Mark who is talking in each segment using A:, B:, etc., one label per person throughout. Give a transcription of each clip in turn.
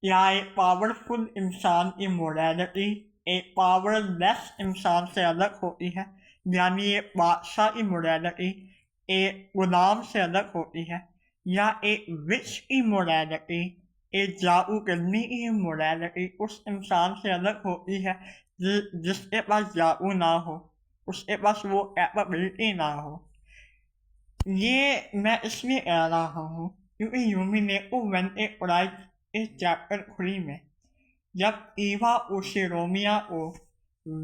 A: या एक पावरफुल इंसान की मोरालिटी एक पावरलेस इंसान से अलग होती है, यानी एक बादशाह की मोरालिटी एक गुलाम से अलग होती है, या एक विच की मोरालिटी एक जादू करने की मोरालिटी उस इंसान से अलग होती है जिसके पास जादू ना हो, उसके पास वो कैपेबिलिटी ना हो। ये मैं इसलिए कह रहा हूँ क्योंकि यूमी ने वेंटे प्राइज इस चैप्टर 3 में जब ईवा उशिरोमिया को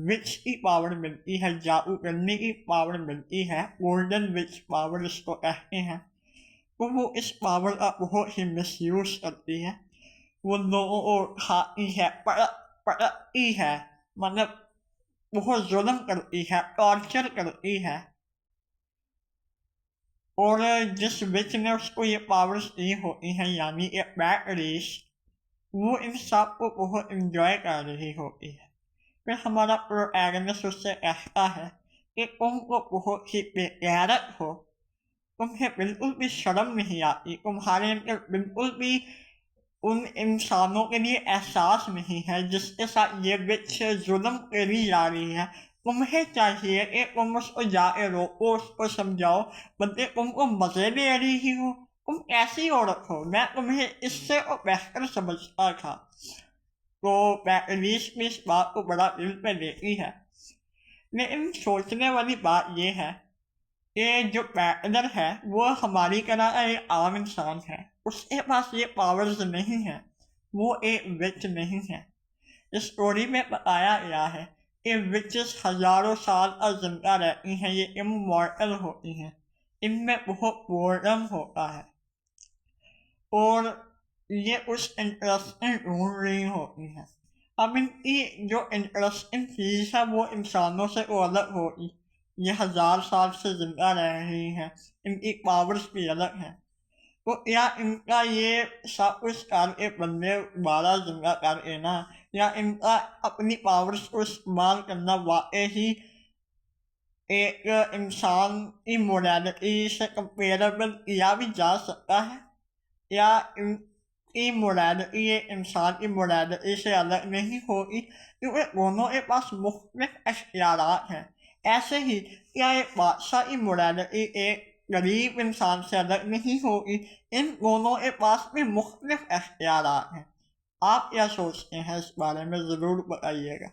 A: विच की पावर मिलती है, जादू करने की पावर मिलती है, गोल्डन विच पावर इसको कहते हैं, तो वो इस पावर का बहुत ही मिसयूज करती है। वो लोगों को खाती है, पड़ती है, मतलब बहुत जुल्म करती है, टॉर्चर करती है। और जिस विच ने उसको ये पावर्स दी होती हैं, यानी एक बैट रेस, वो इन सब को बहुत इंजॉय कर रही होती है। फिर हमारा प्रोटैगनिस्ट उससे कहता है कि तुमको बहुत ही बेगैरत हो, तुम्हें बिल्कुल भी शर्म नहीं आती, तुम्हारे अंदर बिल्कुल भी उन इंसानों के लिए एहसास नहीं है जिसके साथ ये विच जुल्म करी जा रही है। तुम्हें चाहिए कि तुम उसको जाके रोको, उसको समझाओ, बल्कि तुमको मजे ले रही हो। तुम कैसी औरत हो, मैं तुम्हें इससे और बेहतर समझता था। तो बैटरीज भी इस बात को बड़ा दिल पे लेती है, लेकिन सोचने वाली बात यह है कि जो बैटलर है वो हमारी तरह एक आम इंसान है, उसके पास ये पावर्स नहीं है, वो एक विच नहीं है। इस स्टोरी में बताया गया है कि विचेस हजारों साल तक जिंदा रहती हैं, ये इमॉर्टल होती हैं, इनमें बहुत बोर्डम होता है और ये उस इंटरेस्टिंग ढूंढ रही होती हैं। अब इनकी जो इंटरेस्टिंग चीज़ है वो इंसानों से वो अलग होगी, ये हजार साल से जिंदा रह रही हैं, इनकी पावर्स भी अलग हैं। तो या इनका ये सब कुछ करके बंदे दोबारा जिंदा कर देना, या इनका अपनी पावर्स को इस्तेमाल करना वाकई ही एक इंसान की मोरालिटी से कंपेरेबल किया भी जा सकता है, या इनकी मोरालिटी एक इंसान की मोरालिटी से अलग नहीं होगी, क्योंकि दोनों के पास मुख्तलिफ अख्तियारात हैं। ऐसे ही क्या एक बादशाह की मोरालिटी एक गरीब इंसान से अलग नहीं होगी, इन दोनों के पास भी मुख्तलिफ अख्तियारात हैं। आप क्या सोचते हैं इस बारे में, ज़रूर बताइएगा।